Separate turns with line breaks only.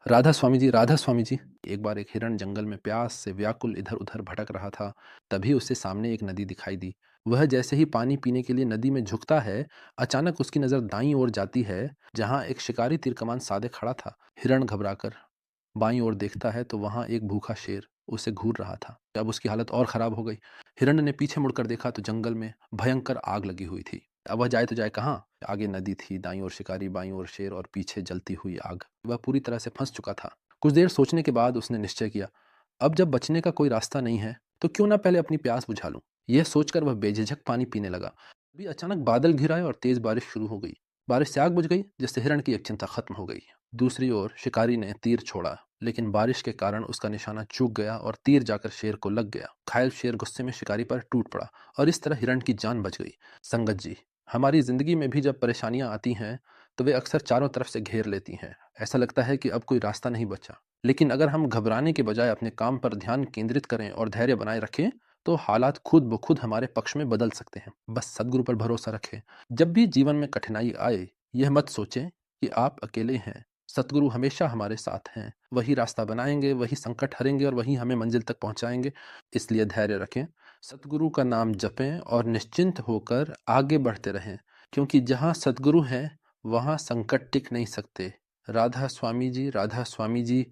राधा स्वामी जी, राधा स्वामी जी। एक बार एक हिरण जंगल में प्यास से व्याकुल इधर-उधर भटक रहा था। तभी उसे सामने एक नदी दिखाई दी। वह जैसे ही पानी पीने के लिए नदी में झुकता है, अचानक उसकी नज़र दाईं ओर जाती है, जहाँ एक शिकारी तीरकमान साधे खड़ा था। हिरण घबराकर बाईं ओर देखता है तो वहाँ एक भूखा शेर उसे घूर रहा था। अब उसकी हालत और खराब हो गई। हिरण ने पीछे मुड़कर देखा तो जंगल में भयंकर आग लगी हुई थी। अब वह जाए तो जाए कहाँ? आगे नदी थी, दाईं ओर शिकारी, बाईं ओर शेर और पीछे जलती हुई आग। वह पूरी तरह से फंस चुका था। कुछ देर सोचने के बाद उसने निश्चय किया, अब जब बचने का कोई रास्ता नहीं है तो क्यों ना पहले अपनी प्यास बुझा लूं। यह सोचकर वह बेझिझक पानी पीने लगा। अभी अचानक बादल घिर आए और तेज बारिश शुरू हो गई। बारिश से आग बुझ गई, जिससे हिरण की एक चिंता खत्म हो गई। दूसरी ओर शिकारी ने तीर छोड़ा, लेकिन बारिश के कारण उसका निशाना चूक गया और तीर जाकर शेर को लग गया। घायल शेर गुस्से में शिकारी पर टूट पड़ा और इस तरह हिरण की जान बच गई। संगत जी, हमारी जिंदगी में भी जब परेशानियां आती हैं तो वे अक्सर चारों तरफ से घेर लेती हैं। ऐसा लगता है कि अब कोई रास्ता नहीं बचा। लेकिन अगर हम घबराने के बजाय अपने काम पर ध्यान केंद्रित करें और धैर्य बनाए रखें तो हालात खुद ब खुद हमारे पक्ष में बदल सकते हैं। बस सदगुरु पर भरोसा रखें। जब भी जीवन में कठिनाई आए, यह मत सोचें कि आप अकेले हैं। सतगुरु हमेशा हमारे साथ हैं। वही रास्ता बनाएंगे, वही संकट हरेंगे और वही हमें मंजिल तक पहुंचाएंगे। इसलिए धैर्य रखें, सतगुरु का नाम जपें और निश्चिंत होकर आगे बढ़ते रहें, क्योंकि जहां सतगुरु हैं वहां संकट टिक नहीं सकते। राधा स्वामी जी, राधा स्वामी जी।